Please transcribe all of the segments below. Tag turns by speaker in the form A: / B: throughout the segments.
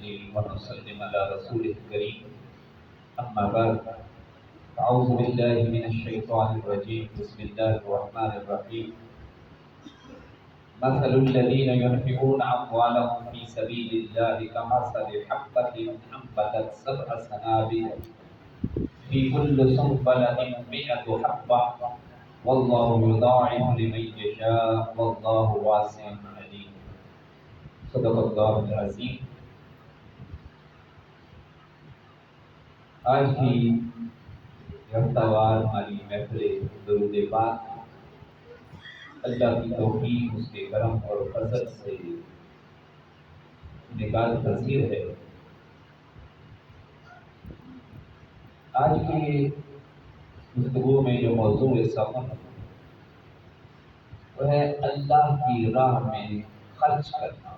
A: ونصلي ونسلم على رسوله الكريم أما بعد أعوذ بالله من الشيطان الرجيم بسم الله الرحمن الرحيم مثل الذين ينفقون أموالهم في سبيل الله كمثل حبة أنبتت 7 سنابل في كل سنبلة 100 حبة والله يضاعف لمن يشاء والله واسع عليم صدق اللہ العظیم۔ آج کی ہفتہ وار ہماری محفل درود پاک اللہ کی توفیق، اس کے کرم اور فضل سے نکال پذیر ہے۔ آج کی گفتگو میں جو موضوع سخن وہ ہے اللہ کی راہ میں خرچ کرنا۔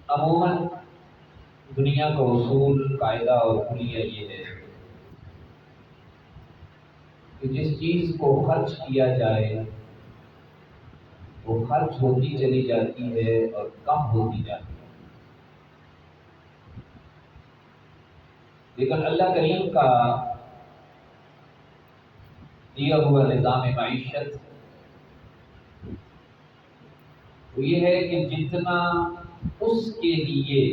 A: عموماً دنیا کا اصول، قاعدہ اور حلیہ یہ ہے کہ جس چیز کو خرچ کیا جائے وہ خرچ ہوتی چلی جاتی ہے اور کم ہوتی جاتی ہے، لیکن اللہ کریم کا دیا ہوا نظام معیشت وہ یہ ہے کہ جتنا اس کے لیے،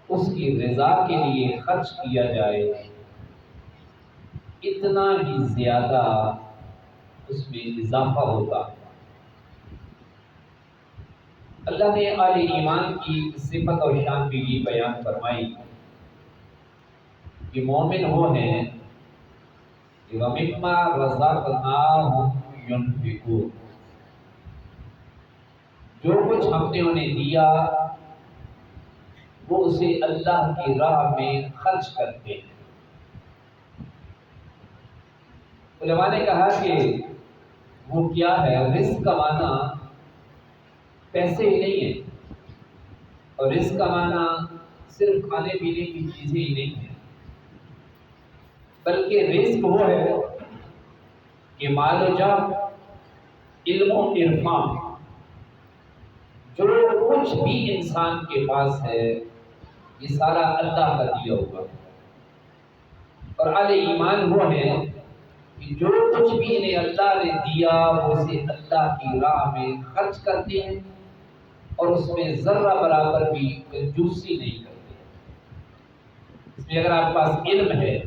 A: اس کی رضا کے لیے خرچ کیا جائے اتنا ہی زیادہ اس میں اضافہ ہوتا ہے۔ اللہ نے اہل ایمان کی صفت اور شان بھی یہ بیان فرمائی کہ مومن وہ ہیں کہ وَمِمَّا رَزَقْنَاهُمْ يُنْفِقُونَ، جو کچھ ہم نے انہیں دیا وہ اسے اللہ کی راہ میں خرچ کرتے ہیں۔ علماء نے کہا کہ وہ کیا ہے؟ رزق کا معنی پیسے ہی نہیں ہے، اور رزق کا معنی صرف کھانے پینے کی چیزیں ہی نہیں ہیں، بلکہ رزق وہ ہے کہ مال و جاہ، علم و عرفان، جو کچھ بھی انسان کے پاس ہے یہ سارا اللہ کا دیا ہوا ہے۔ اور اہل ایمان وہ ہیں کہ جو کچھ بھی انہیں اللہ نے دیا وہ اسے اللہ کی راہ میں خرچ کرتے ہیں اور اس میں ذرہ برابر بھی کنجوسی نہیں کرتے۔ اس میں اگر آپ کے پاس علم ہے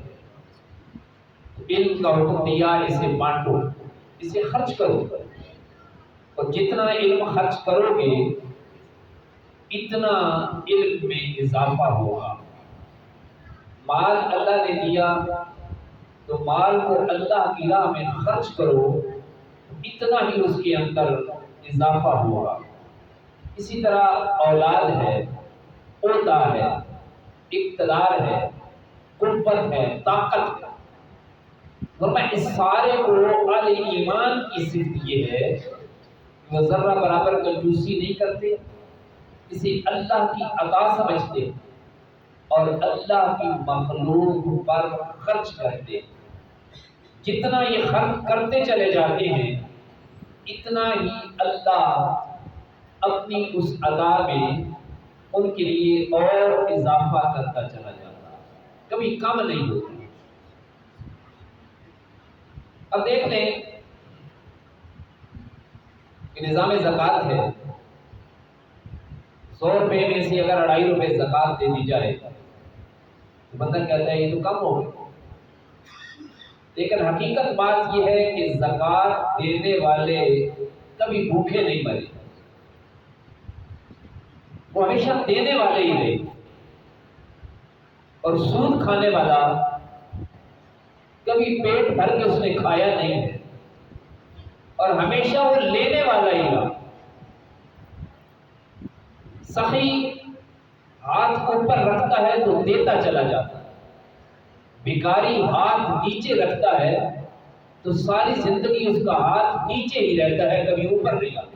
A: تو علم کا حکم دیا اسے بانٹو، اسے خرچ کرو، اور جتنا علم خرچ کرو گے اتنا علم میں اضافہ ہوگا۔ مال اللہ نے دیا تو مال کو اللہ کی راہ میں خرچ کرو، اتنا ہی اس کے اندر اضافہ ہوگا۔ اسی طرح اولاد ہے، عہدہ ہے، اقتدار ہے، قوت ہے، طاقت ہے، فرمایا اس سارے کو اہل ایمان کی صفت یہ ہے کہ وہ ذرہ برابر کنجوسی نہیں کرتے، اسے اللہ کی عطا سمجھتے اور اللہ کی مخلوق پر خرچ کرتے۔ جتنا یہ خرچ کرتے چلے جاتے ہیں اتنا ہی اللہ اپنی اس عطا میں ان کے لیے اور اضافہ کرتا چلا جاتا ہے، کبھی کم نہیں ہوتا۔ اب دیکھ لیں کہ نظام زکوٰۃ ہے، 100 روپے میں سے اگر 2.5 روپے زکوٰۃ دے دی جائے تو بندہ کہتا ہے یہ تو کم ہو گئی، لیکن حقیقت بات یہ ہے کہ زکوٰۃ دینے والے کبھی بھوکے نہیں مرے، وہ ہمیشہ دینے والے ہی رہے، اور سود کھانے والا کبھی پیٹ بھر کے اس نے کھایا نہیں ہے، اور ہمیشہ وہ لینے والا ہی رہا۔ سخی ہاتھ اوپر رکھتا ہے تو دیتا چلا جاتا ہے، بھکاری ہاتھ نیچے رکھتا ہے تو ساری زندگی اس کا ہاتھ نیچے ہی رہتا ہے، کبھی اوپر نہیں آتا۔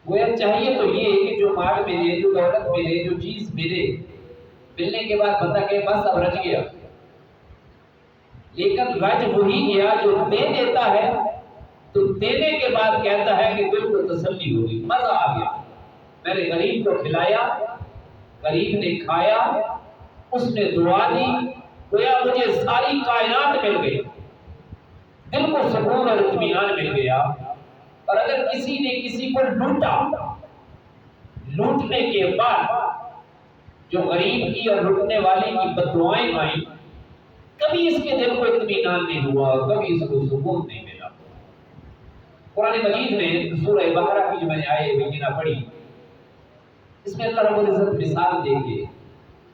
A: وہ چاہیے تو یہ کہ جو مال ملے، جو دولت ملے، جو چیز ملے، ملنے کے بعد بندہ کہ بس اب رچ گیا، لیکن رج وہی گیا جو دے دیتا ہے تو دینے کے بعد کہتا ہے کہ دل کو تسلی ہوگی، مزہ آ گیا، میں نے غریب کو کھلایا، غریب نے کھایا، اس نے دعا دی، گویا مجھے ساری کائنات مل گئی، دل کو سکون اور اطمینان مل گیا۔ اور اگر کسی نے کسی کو لوٹا، لوٹنے کے بعد جو غریب کی اور لوٹنے والے کی بددعائیں آئیں، کبھی اس کے دل کو اطمینان نہیں ہوا، کبھی اس کو سکون نہیں ملا۔ قرآن مجید میں سورہ بقرہ کی جو میں نے آیت بینہ پڑھی، اس میں اللہ رب العزت مثال دے کے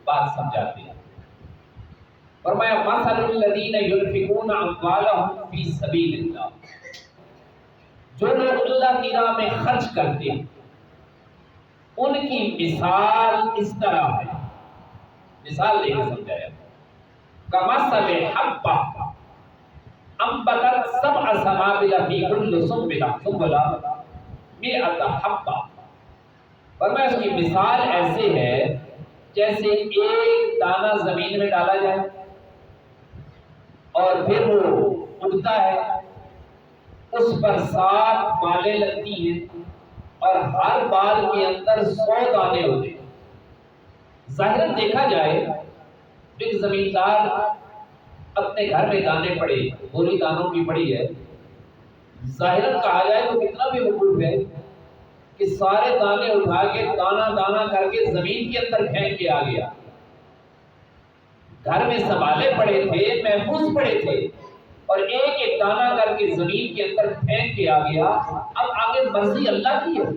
A: بات سمجھاتے ہیں۔ فرمایا مثل الذین ينفقون اموالهم فی سبیل اللہ، جو لوگ اللہ کی راہ میں خرچ کرتے ہیں ان کی مثال اس طرح ہے، مثال دے کے سمجھایا، کمثل حبہ انبتت سبع سنابل فی کل سنبلہ مئۃ حبہ۔ فرمایا اس کی مثال ایسے ہے جیسے ایک دانہ زمین میں ڈالا جائے اور پھر وہ اگتا ہے، اس پر 7 بالیں لگتی ہیں اور ہر بال کے اندر 100 دانے ہوتے ہیں۔ ظاہراً دیکھا جائے ایک زمیندار اپنے گھر میں دانے پڑے، بوری دانوں کی پڑی ہے، ظاہراً کہا جائے تو کتنا بھی وقوف ہے کہ سارے دانے اٹھا کے دانہ دانہ کر کے زمین کے اندر پھینک کے آ گیا۔ گھر میں سنبھالے پڑے تھے، محفوظ پڑے تھے، اور ایک ایک دانہ کر کے زمین کے اندر پھینک کے آ گیا۔ اب آگے مرضی اللہ کی ہے،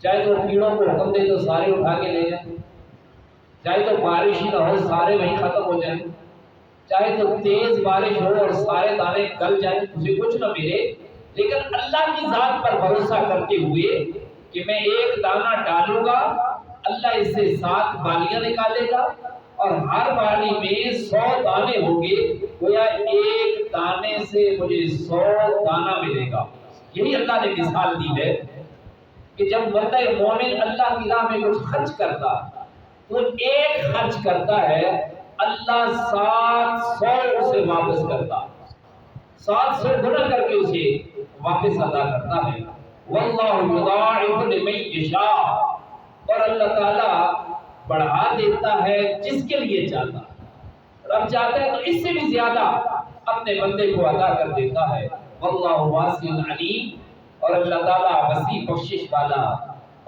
A: چاہے تو کیڑوں کو حکم دے تو سارے اٹھا کے لے جائیں، چاہے تو بارش ہی نہ ہو سارے وہیں ختم ہو جائیں، چاہے تو تیز بارش ہو اور سارے دانے گل جائیں، اسے کچھ نہ ملے، لیکن اللہ کی ذات پر بھروسہ کرتے ہوئے کہ میں ایک دانہ ڈالوں گا، اللہ اس سے 7 بالیاں نکالے گا اور ہر بالی میں 100 دانے ہوں گے، گویا ایک دانے سے مجھے 100 دانہ ملے گا۔ یہی اللہ نے مثال دی ہے کہ جب بندہ مومن اللہ کی راہ میں کچھ خرچ کرتا تو ایک خرچ کرتا ہے، اللہ 700 اسے واپس کرتا، 700 گنا کر کے اسے واپس ادا کرتا ہے۔ واللہ یضاعف لمن یشاء، اور اللہ تعالیٰ بڑھا دیتا ہے جس کے لیے چاہتا ہے، رب چاہتا ہے تو اس سے بھی زیادہ اپنے بندے کو عطا کر دیتا ہے۔ واللہ واسع علیم، اور اللہ تعالیٰ وسیع بخشش والا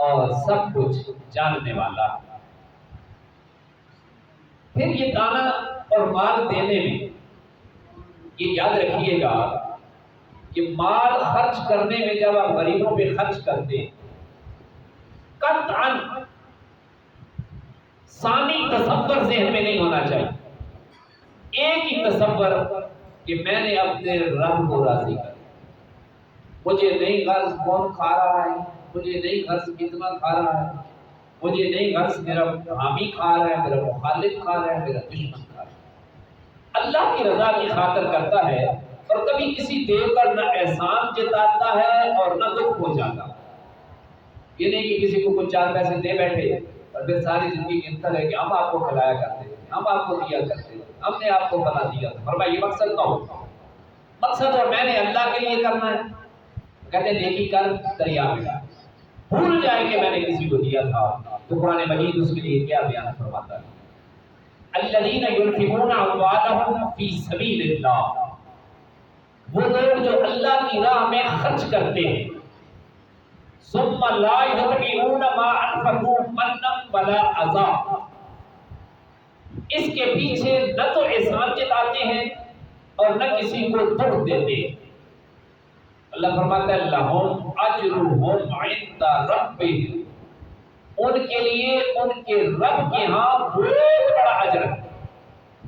A: اور سب کچھ جاننے والا۔ پھر یہ دانا اور مال دینے میں یہ یاد رکھیے گا کہ مال خرچ کرنے میں جب آپ غریبوں پہ خرچ کرتے ہیں، قطعاً ثانی تصور ذہن میں نہیں ہونا چاہیے، ایک ہی تصور کہ میں نے اپنے رب کو راضی کر، مجھے نہیں غرض کون کھا رہا ہے، مجھے نہیں غرض کتنا کھا رہا ہے، مجھے نہیں غرض میرا حامی کھا رہا ہے، میرا مخالف کھا رہا ہے، میرا دشمن کھا رہا ہے، اللہ کی رضا کی خاطر کرتا ہے۔ اور کبھی کسی دے کر نہ احسان جتاتا ہے اور نہ دکھ پہنچاتا۔ یہ نہیں کہ کسی کو کچھ 4 پیسے دے بیٹھے اور پھر ساری زندگی گنتا ہے کہ ہم آپ کو کھلایا کرتے تھے، ہم آپ کو دیا کرتے تھے، ہم نے آپ کو بنا دیا تھا۔ فرمایا یہ مقصد نہ ہو، مقصد اور میں نے اللہ کے لیے کرنا ہے۔ کہتے ہیں نیکی کر دریا میں ڈال، بھول جائے کہ میں نے کسی کو دیا تھا۔ تو قرآن مجید اس کے لیے کیا بیان فرماتا ہے؟ الذین ينفقون اموالهم فی سبیل اللہ، وہ لوگ جو اللہ کی راہ میں خرچ کرتے ہیں، ثم لا یتبعون ما انفقوا منا ولا اذى، اس کے پیچھے نہ تو احسان جتاتے ہیں اور نہ کسی کو دکھ دیتے۔ اللہ فرماتا ہے لہم اجرہم عند ربہم، ان کے لیے ان کے رب کے ہاں بہت بڑا اجر ہے،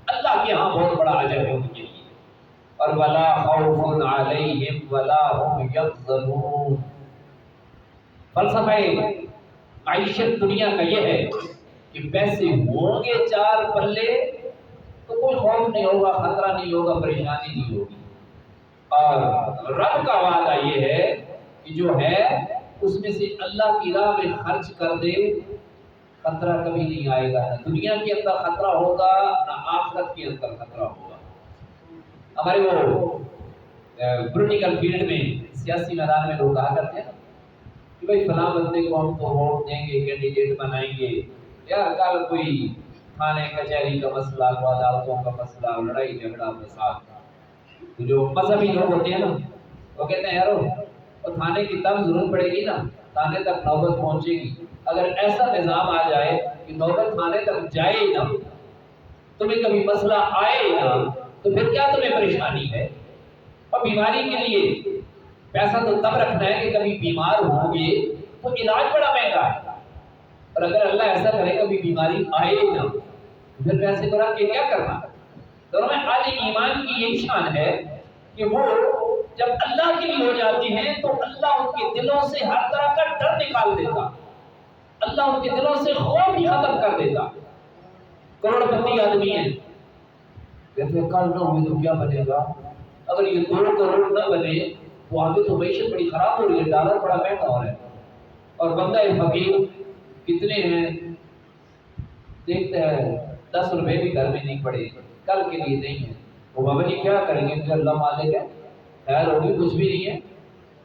A: اللہ کے ہاں بہت بڑا اجر ہے ان کے لیے۔ اور ولا خوف علیہم ولا هم یحزنون، فلسفہ معیشت دنیا کا یہ ہے کہ پیسے ہوں گے 4 پلے تو کوئی خوف نہیں ہوگا، خطرہ نہیں ہوگا، پریشانی نہیں ہوگی، اور رب کا وعدہ یہ ہے کہ جو ہے اس میں سے اللہ کی راہ میں خرچ کر دے، خطرہ کبھی نہیں آئے گا، نہ دنیا کے اندر خطرہ ہوگا نہ آخرت کے اندر خطرہ ہوگا۔ ہمارے وہ پولیٹیکل فیلڈ میں، سیاسی میدان میں لوگ کہا کرتے ہیں کہ بھائی فلاں بندے کو ہم تو ووٹ دیں گے، کینڈیڈیٹ بنائیں گے، یار کل کوئی تھانے کچہری کا مسئلہ، عدالتوں کا مسئلہ، لڑائی جھگڑا فساد، تو جو مذہبی لوگ ہوتے ہیں نا وہ کہتے ہیں یار وہ تھانے کی تب ضرورت پڑے گی نا، تھانے تک نوبت پہنچے گی، اگر ایسا نظام آ جائے کہ نوبت تھانے تک جائے ہی نہ، تمہیں کبھی مسئلہ آئے ہی نہ، تو پھر کیا تمہیں پریشانی ہے؟ اور بیماری کے لیے پیسہ تو تب رکھنا ہے کہ کبھی بیمار ہوں گے تو علاج بڑا مہنگا ہے، اور اگر اللہ ایسا کرے کبھی بیماری آئے ہی نہ، تو پھر پیسے کو رکھ کے کیا کرنا؟ تو میں اہل ایمان کی یہی شان ہے کہ وہ جب اللہ کے لیے ہو جاتی ہیں تو اللہ ان کے دلوں سے ہر طرح کا ڈر نکال دیتا، اللہ ان کے دلوں سے خوف ہی ختم کر دیتا۔ کروڑ پتی آدمی ہیں، کہتے ہیں کل نہ ہوئی تو کیا بنے گا؟ اگر یہ 2 کروڑ نہ بنے تو آگے تو معیشت بڑی خراب ہو رہی ہے، ڈالر بڑا مہنگا ہو رہا ہے، اور بندہ فقیر کتنے ہیں دیکھتے ہیں 10 روپے بھی گھر میں نہیں پڑے، کل کے لیے نہیں ہے، وہ بابا جی کیا کریں گے کہ اللہ مالک ہے، خیر ہوگی کچھ بھی نہیں ہے،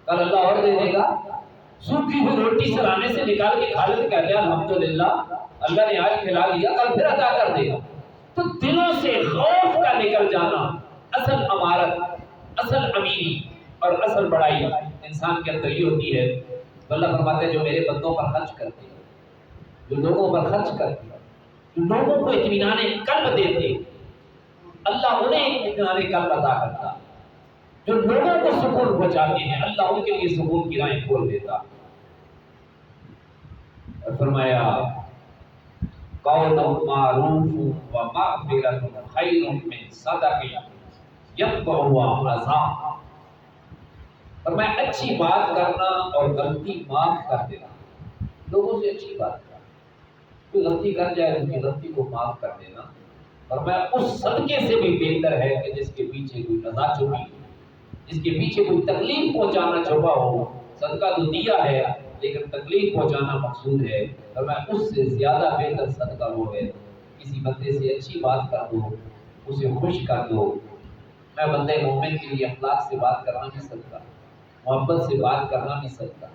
A: کل اللہ اور دے دے گا۔ سوکھی ہوئی روٹی سرانے سے نکال کے کھا لیتے، کہتے ہیں الحمدللہ اللہ نے آج کھلا لیا، کل پھر عطا کر دے گا۔ تو دلوں سے خوف کا نکل جانا اصل امارت، اصل امیری اور اصل بڑائی انسان کے اندر یہ ہوتی ہے۔ تو اللہ فرماتے ہیں جو میرے بندوں پر خرچ کرتے ہیں، جو لوگوں پر خرچ کرتے ہیں، جو لوگوں کو اطمینان قلب دیتے، اللہ انہیں اطمینان قلب عطا کرتا، جو لوگوں کو سکون پہنچاتے ہیں اللہ ان کے لیے سکون کی راہیں کھول دیتا۔ اور فرمایا قول معروف و مغفرۃ خیر من صدقہ یتبعها اذى، فرمایا اچھی بات کرنا اور غلطی معاف کر دینا، لوگوں سے اچھی بات کرنا، کوئی غلطی کر جائے اس کی غلطی کو معاف کر دینا، فرمایا اس صدقے سے بھی بہتر ہے کہ جس کے پیچھے کوئی رضا چھپی، جس کے پیچھے کوئی تکلیف پہنچانا چھپا ہو۔ صدقہ تو دیا ہے لیکن تکلیف پہنچانا مقصود ہے، اور میں اس سے زیادہ بہتر صدقہ وہ ہے کسی بندے سے اچھی بات کر دو، اسے خوش کر دو۔ میں بندے مومن کے لیے اخلاق سے بات کرنا نہیں سکتا، محبت سے بات کرنا نہیں سکتا،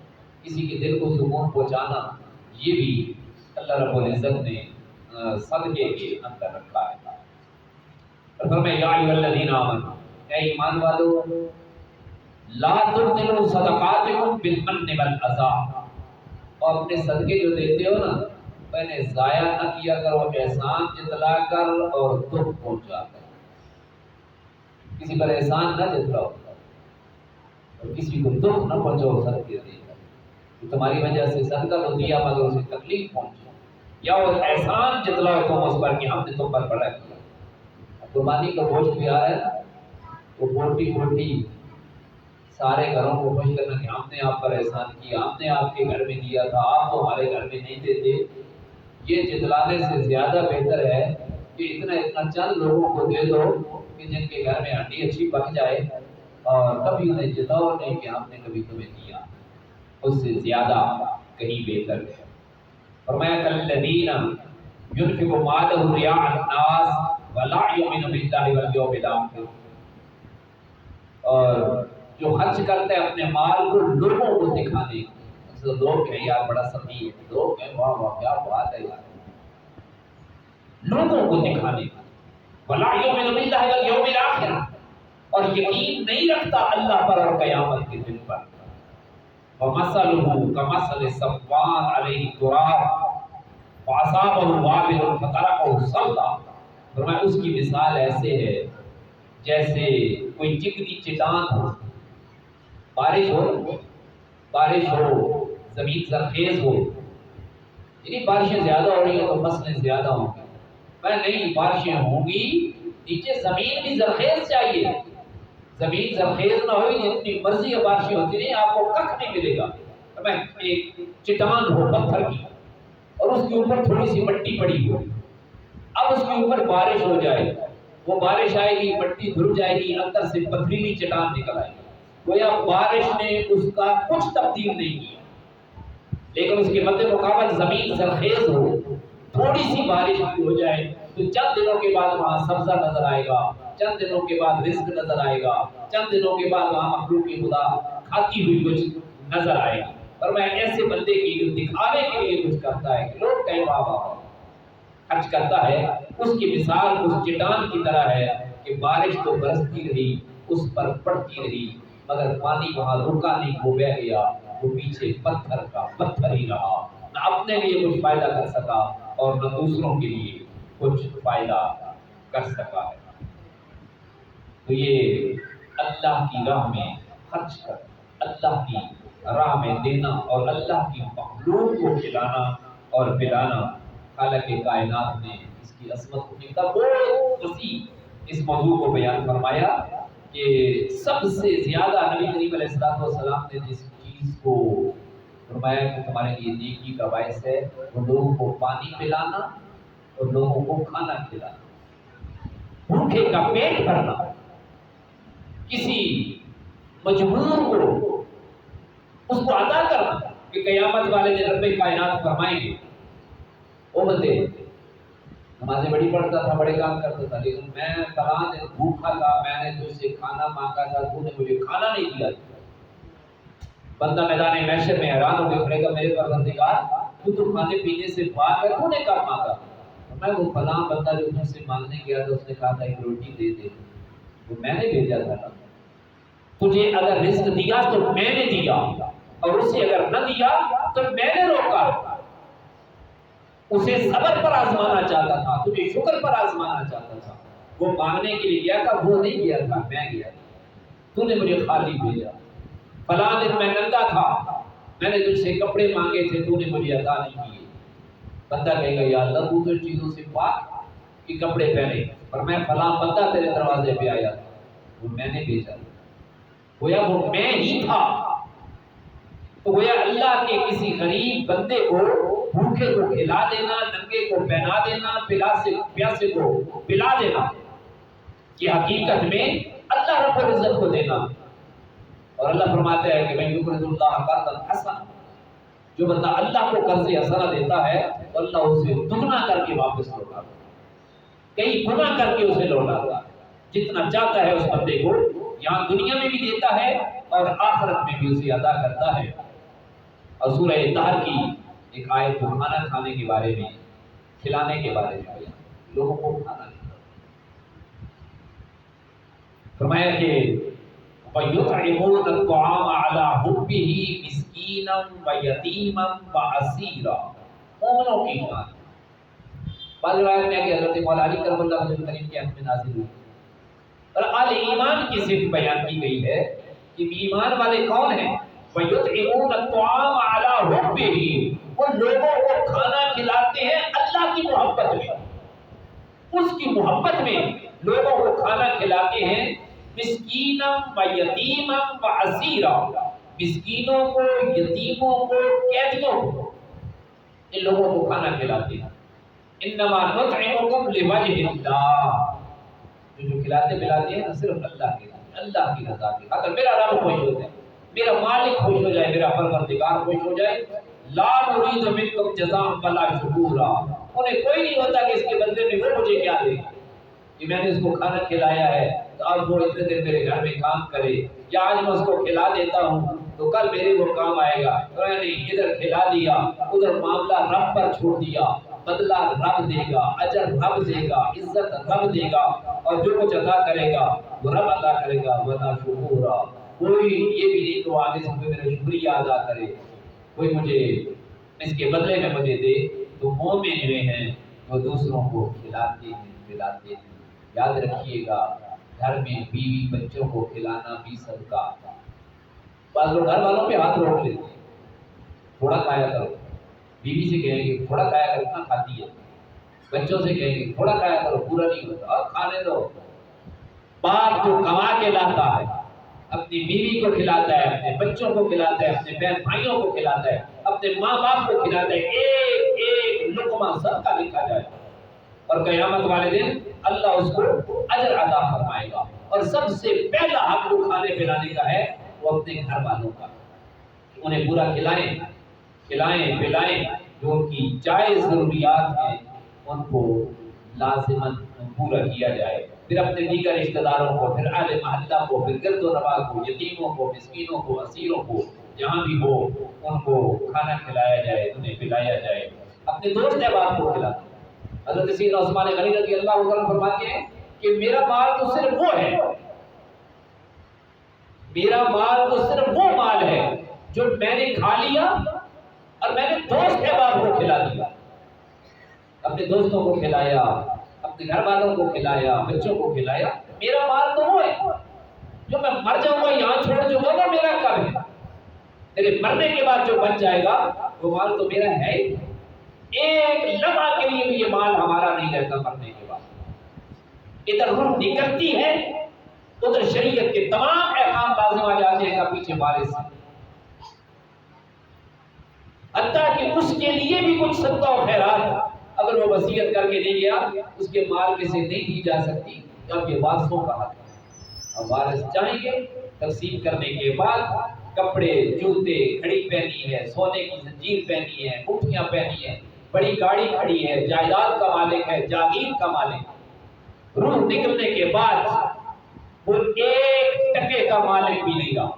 A: کسی کے دل کو سکون پہنچانا، یہ بھی اللہ رب العزت نے صدقے کے اندر رکھا ہے۔ اور فرمایا یا ایھا الذین آمنوا، اے ایمان والو، لا تبطلوا صدقاتکم بالمن والاذی، اور اپنے صدقے جو دیتے ہو نا پہلے ضائع نہ کیا کرو، احسان جتلا کر اور دکھ پہنچا کر، کسی پر احسان نہ جتلاؤ اور کسی کو دکھ نہ پہنچاؤ صدقے دے کر، کہ تمہاری وجہ سے صدقہ تو دیا مگر اسے تکلیف پہنچی، یا وہ احسان جتلاؤ تم اس پر کہ ہم نے تم پر بڑا کیا۔ قربانی کا گوشت بھی آ رہا ہے نا، وہ بوٹی بوٹی سارے گھروں کو خوش کرنا کہ ہم نے آپ پر احسان کیا، ہم نے آپ کے گھر میں دیا تھا، آپ تو ہمارے گھر میں نہیں دیتے، یہ جتلانے سے زیادہ بہتر ہے کہ اتنا چند لوگوں کو دے دو کہ جن کے گھر میں ہڈی اچھی پک جائے، اور کبھی انہیں جتاؤ نہیں کہ ہم نے کبھی تمہیں دیا، اس سے زیادہ کہیں بہتر ہے۔ فرمایا کالذین ينفق مالہ رئاء الناس ولا یؤمن باللہ والیوم الآخر، اور جو خرچ کرتے ہیں اپنے مال کو لوگوں کو دکھانے، لوگ ہیں یار بڑا سخی ہے، لوگ ہیں واہ واہ کیا بات ہے یار، لوگوں کو دکھانے، ولا یؤمن باللہ والیوم الآخر، اور یقین نہیں رکھتا اللہ پر اور قیامت کے دن پر، ومثلہ کمثل صفوان علیہ تراب فاصابہ وابل فترکہ صلدا، فرمایا اس کی مثال ایسے ہے جیسے کوئی چکنی چٹان ہو، بارش ہو زمین زرخیز ہو، یعنی بارشیں زیادہ ہو رہی ہیں تو فصلیں زیادہ ہوں گی، میں نہیں بارشیں ہوں گی نیچے زمین بھی زرخیز چاہیے، زمین زرخیز نہ ہوئی جتنی مرضی بارشیں ہوتی نہیں آپ کو ککھ نہیں ملے گا، میں ایک چٹان ہو پتھر کی اور اس کے اوپر تھوڑی سی مٹی پڑی ہو، اب اس کے اوپر بارش ہو جائے، وہ بارش آئے گی مٹی دھل جائے گی، اندر سے پتھریلی چٹان نکل آئے گی، گویا بارش نے اس کا کچھ تبدیل نہیں کیا، لیکن اس کے مد مقابل زمین زرخیز ہو، تھوڑی سی بارش بھی ہو جائے تو چند دنوں کے بعد وہاں سبزہ نظر آئے گا، چند دنوں کے بعد رزق نظر آئے گا، چند دنوں کے بعد وہاں مخلوق خدا کھاتی ہوئی کچھ نظر آئے گی۔ اور میں ایسے بندے کی جو دکھاوے کے لیے کچھ کرتا ہے کہ لوگ کہیں واہ واہ خرچ کرتا ہے، اس کی مثال اس چٹان کی طرح ہے کہ بارش تو برستی رہی، اس پر پڑتی رہی، مگر پانی وہاں رکا نہیں، وہ بہ گیا، وہ پیچھے پتھر کا پتھر ہی رہا، نہ اپنے لیے کچھ فائدہ کر سکا اور نہ دوسروں کے لیے کچھ فائدہ کر سکا ہے۔ تو یہ اللہ کی راہ میں خرچ کر، اللہ کی راہ میں دینا اور اللہ کی مخلوق کو کھلانا اور پلانا، حالانکہ کائنات نے اس کی عظمت کو اتنا بہت وسیع اس موضوع کو بیان فرمایا کہ سب سے زیادہ نبی کریم علیہ السلام نے جس چیز کو فرمایا کہ تمہارے لیے نیکی کا باعث ہے، وہ لوگوں کو پانی پلانا اور لوگوں کو کھانا کھلانا، بھوکے کا پیٹ بھرنا، کسی مجبور کو اس کو عطا کرنا کہ قیامت والے دن رب کائنات فرمائیں گے او بندے نمازیں بڑی پڑھتا تھا، بڑے کام کرتا تھا، لیکن میں فلاں دن بھوکا تھا، میں نے تجھ سے کھانا مانگا تھا، تو نے مجھے کھانا نہیں دیا۔ بندہ میدان محشر میں حیران ہو کے کہے گا میرے پروردگار تو کھانے پینے سے پاک ہے، تو نے کب مانگا؟ میں وہ فلاں بندہ جو مجھ سے مانگنے گیا تھا اس نے کہا تھا ایک روٹی دے دے، وہ میں نے بھیجا تھا، تجھے اگر رزق دیا تو میں نے دیا، اور اسے اگر نہ دیا تو میں نے روکا، اسے صبر پر آزمانا چاہتا تھا، تجھے شکر پر آزمانا چاہتا تھا، وہ مانگنے کے لیے گیا تھا، وہ نہیں گیا تھا، میں گیا تھا، تو نے مجھے خالی بھیجا، فلاں دن میں ننگا تھا، میں نے تجھ سے کپڑے مانگے تھے، تو نے مجھے عطا نہیں کیے۔ بندہ کہے گا یا اللہ تو چیزوں سے پاک کہ کپڑے پہنے، پر میں فلاں بندہ تیرے دروازے پہ آیا تھا، وہ میں نے بھیجا، گویا وہ میں ہی تھا۔ تو گویا اللہ کے کسی غریب بندے کو بھوکے کو کھلا دینا، ننگے کو پہنا دینا، پیاسے کو پلا دینا، یہ حقیقت میں اللہ رب العزت کو دینا۔ اور اللہ فرماتا ہے کہ میں یقرض اللہ قرضا حسنا، جو بندہ اللہ کو قرض حسنا دیتا ہے تو اللہ اسے دگنا کر کے واپس لوٹاتا ہے، کئی گنا کر کے اسے لوٹاتا ہے، جتنا چاہتا ہے اس بندے کو یہاں دنیا میں بھی دیتا ہے اور آخرت میں بھی اسے عطا کرتا ہے۔ اور سورہ طہر کی ایک آیت کو کھانا کھانے کے بارے میں، کھلانے کے بارے میں لوگوں کو کھانا کھلانا فرمایا کہ وَيُطْعِمُونَ الطَّعَامَ عَلَى حُبِّهِ مِسْكِينًا وَيَتِيمًا وَأَسِيرًا۔ مومنوں کی ایمان، بعض روایت میں ہے کہ حضرت مولا علی کرم اللہ وجہ کریم کے حق میں نازل ہوئی اور آل ایمان کی صفت بیان کی گئی ہے کہ ایمان والے کون ہیں؟ وَيُطْعِمُونَ الطَّعَامَ عَلَى حُبِّهِ، وہ لوگوں کو کھانا کھلاتے ہیں اللہ کی محبت میں، اس کی محبت میں لوگوں کو کھانا کھلاتے ہیں، مسکینا و یتیما و اسیرا، مسکینوں کو، یتیموں کو، قیدیوں کو، ان لوگوں کو کھانا کھلاتے ہیں۔ انما نطعمکم لوجہ اللہ، جو کھلاتے پلاتے ہیں صرف اللہ کے لیے، اللہ کی رضا کے، اگر میرا رب خوش ہو جائے، میرا مالک خوش ہو جائے، میرا پروردگار خوش ہو جائے، لا نريد منکم جزاء ولا شکورا، انہیں کوئی نہیں ہوتا کہ اس کے بدلے میں وہ مجھے کیا دے کہ میں نے اس کو کھانا کھلایا ہے تو اب وہ اتنے دن میرے گھر میں کام کرے، یا آج میں اس کو کھلا دیتا ہوں تو کل میرے وہ کام آئے گا، تو میں نے ادھر کھلا دیا، ادھر معاملہ رب پر چھوڑ دیا، بدلہ رب دے گا، اجر رب دے گا، عزت رب دے گا، اور جو کچھ عطا کرے گا وہ رب عطا کرے گا، وَلَا شُكُورًا، کوئی یہ بھی نہیں تو آگے سے میرا شکریہ ادا کرے، کوئی مجھے اس کے بدلے میں مجھے دے۔ تو مومن ہوئے ہیں وہ دوسروں کو کھلاتے ہیں پلاتے ہیں۔ یاد رکھیے گا گھر میں بیوی بچوں کو کھلانا بھی صدقہ۔ بعض لوگ گھر والوں پہ ہاتھ روک لیتے ہیں، تھوڑا کھایا کرو، بیوی سے کہیں گے تھوڑا کھایا کرو، اتنا کھاتی ہے، بچوں سے کہیں گے تھوڑا کھایا کرو، پورا نہیں ہوتا، اور کھانے دو۔ باپ جو کما کے لاتا ہے اپنی بیوی کو کھلاتا ہے، اپنے بچوں کو کھلاتا ہے، اپنے بہن بھائیوں کو کھلاتا ہے، اپنے ماں باپ کو کھلاتا ہے، ایک ایک لقمہ صدقہ لکھا جائے، اور قیامت والے دن اللہ اس کو اجر عطا فرمائے گا۔ اور سب سے پہلا حق جو کھانے پلانے کا ہے وہ اپنے گھر والوں کا، انہیں پورا کھلائیں پلائیں، جو ان کی جائز ضروریات ہیں ان کو لازماً پورا کیا جائے۔ پھر اپنے دیگر رشتہ داروں کو، پھر اہل محلہ کو، پھر گرد و نواح کو، یتیموں کو، مسکینوں کو، اسیروں کو جہاں بھی ہو ان کو کھانا کھلایا جائے، انہیں پلایا جائے، اپنے دوست احباب کو کھلاتا۔ حضرت سیدنا عثمان غنی رضی اللہ عنہ فرماتے ہیں کہ میرا مال تو صرف وہ ہے، میرا مال تو صرف وہ مال ہے جو میں نے کھا لیا اور میں نے دوست احباب کو کھلا دیا، اپنے دوستوں کو کھلایا، اپنے گھر والوں کو کھلایا، بچوں کو کھلایا۔ میرا مال تو وہ ہے جو میں مر جاؤں گا یہاں چھوڑ جاؤں گا، وہ میرا کب ہے؟ میرے مرنے کے بعد جو بچ جائے گا وہ مال تو میرا ہے ہی۔ ایک لمحہ کے لیے بھی یہ مال ہمارا نہیں رہتا مرنے کے بعد۔ ادھر روح نکلتی ہے، ادھر شریعت کے تمام احکام لازم آ جاتے ہیں کہ پیچھے وارث ہے، حتیٰ کہ اس کے لیے بھی کچھ صدقہ و خیرات اگر وہ وصیت کر کے نہیں گیا اس کے مال میں سے نہیں دی جا سکتی، جب یہ وارثوں کا حق ہے۔ اور وارث چاہیں گے تقسیم کرنے کے بعد کپڑے، جوتے، گھڑی پہنی ہے، سونے کی زنجیر پہنی ہے، انگوٹھیاں پہنی ہے، بڑی گاڑی کھڑی ہے، جائیداد کا مالک ہے، جاگیر کا مالک، روح نکلنے کے بعد وہ ایک ٹکے کا مالک بھی نہیں رہا،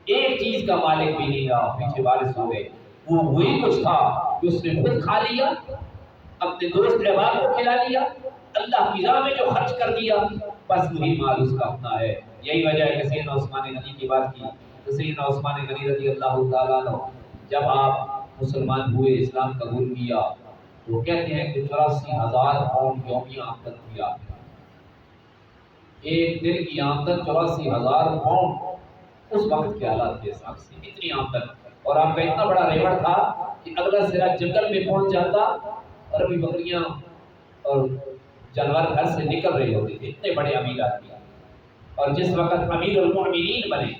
A: ایک چیز کا مالک بھی نہیں رہا، پیچھے وارث ہو گئے۔ وہ وہی کچھ تھا کہ اس نے خود کھا لیا، اپنے دوست احباب کو کھلا لیا، اللہ کی راہ میں جو خرچ کر دیا، بس وہی مال اس کا اپنا ہے۔ یہی وجہ ہے کہ سیدنا عثمان غنی کی بات کی تو سیدنا عثمان غنی رضی اللہ تعالیٰ عنہ جب آپ مسلمان ہوئے، اسلام قبول کیا، وہ کہتے ہیں کہ 84,000 پاؤنڈ یومیہ آمدن کیا، ایک دن کی آمدن 84,000 پاؤنڈ اس وقت کے حالات کے حساب سے اتنی آمدن، اور آپ کا اتنا بڑا ریوڑ تھا کہ اگلا سرا جنگل میں پہنچ جاتا اور ابھی بکریاں اور جانور گھر سے نکل رہے ہوتے تھے، اتنے بڑے امیر آدمی۔ اور جس وقت امیر المؤمنین بنے،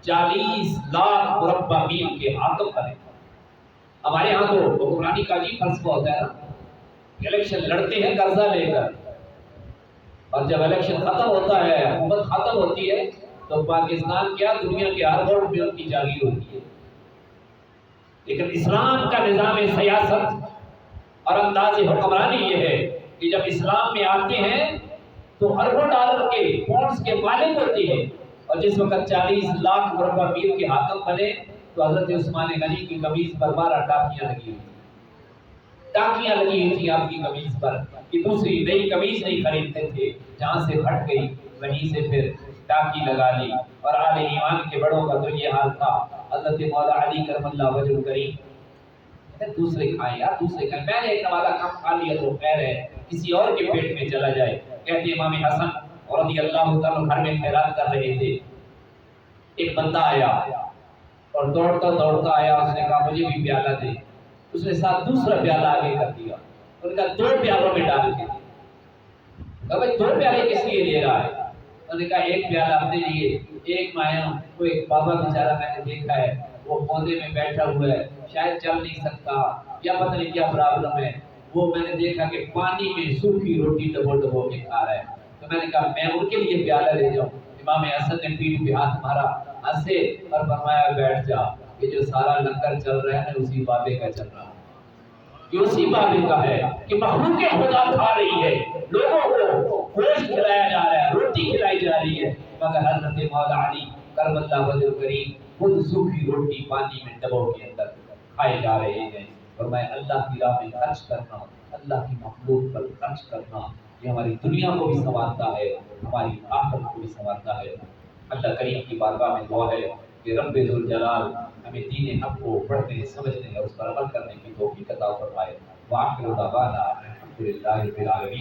A: 40 لاکھ مربع میل کے حاکم بنے۔ ہمارے ہاں تو حکمرانی کا عجیب فلسفہ ہوتا ہے نا، الیکشن لڑتے ہیں قرضہ لے کر، اور جب الیکشن ختم ہوتا ہے، حکومت ختم ہوتی ہے، تو پاکستان کیا دنیا کے ہر ملک میں ان کی جاگیر ہوتی ہے۔ لیکن اسلام کا نظام سیاست اور انداز حکمرانی یہ ہے کہ جب اسلام میں آتے ہیں تو اربوں ڈالر کے بونڈز کے مالک ہوتے ہیں، اور جس وقت 40 لاکھ مربع میل کے حاکم بنے تو حضرت عثمان غنی کی قمیض پر 12 ٹاکیاں لگی ہوئی تھیں، ٹاکیاں لگی ہوئی تھیں آپ کی قمیض پر کہ دوسری نئی قمیض نہیں خریدتے تھے، جہاں سے پھٹ گئی وہیں سے پھر ٹاکی لگا لی۔ اور آل ایمان کے بڑوں کا تو یہ حال تھا، حضرت مولا علی کرم اللہ وجہ الکریم دوسرے کھائیں یار، دوسرے کھائیں، میں نے ایک نوالہ کم کھا لیا تو خیر ہے، کسی اور کے پیٹ میں چلا جائے۔ کہتے امام حسن رضی اللہ تعالیٰ گھر میں خیرات کر رہے تھے، ایک بندہ آیا اور دوڑتا دوڑتا آیا، اس نے کہا مجھے بھی پیالہ دے، اس نے ساتھ دوسرا پیالہ آگے کر دیا، انہوں نے کہا 2 پیالوں میں ڈال کے، کہا بھائی 2 پیالے کس لیے لے رہا ہے؟ انہوں نے کہا ایک پیالہ اپنے لیے، ایک مایا وہ ایک بابا بیچارہ میں نے دیکھا ہے وہ پودے میں بیٹھا ہوا ہے، شاید چل نہیں سکتا یا پتہ نہیں کیا پرابلم ہے، وہ میں نے دیکھا کہ پانی میں سوکھی روٹی ڈبو ڈبو کے کھا رہا ہے، تو میں نے کہا میں ان کے لیے پیالہ لے جاؤں۔ امام حسن نے پیٹھ پہ ہاتھ مارا، ہنسے اور فرمایا بیٹھ جا، یہ جو سارا لنگر چل رہا ہے نا اسی بابے کا چل رہا ہے، یہ اسی بابے کا ہے کہ مخلوق خدا کھا رہی ہے، لوگوں کو گوشت کھلایا جا رہا ہے، روٹی کھلائی جا رہی ہے، مگر حضرت مولا علی کرم اللہ وجہ الکریم خود سوکھی روٹی پانی میں ڈبو کے اندر کھائے جا رہے ہیں۔ فرمایا اللہ کی راہ میں خرچ کرنا، اللہ کی مخلوق پر خرچ کرنا، یہ ہماری دنیا کو بھی سنوارتا ہے، ہماری آخرت کو بھی سنوارتا ہے۔ اللہ کریم کی بارگاہ میں دعا ہے کہ رب ذوالجلال ہمیں دین حق کو پڑھنے، سمجھنے اور اس پر عمل کرنے کی توفیق عطا فرمائے۔ وآخر دعوانا الحمدللہ رب العالمین۔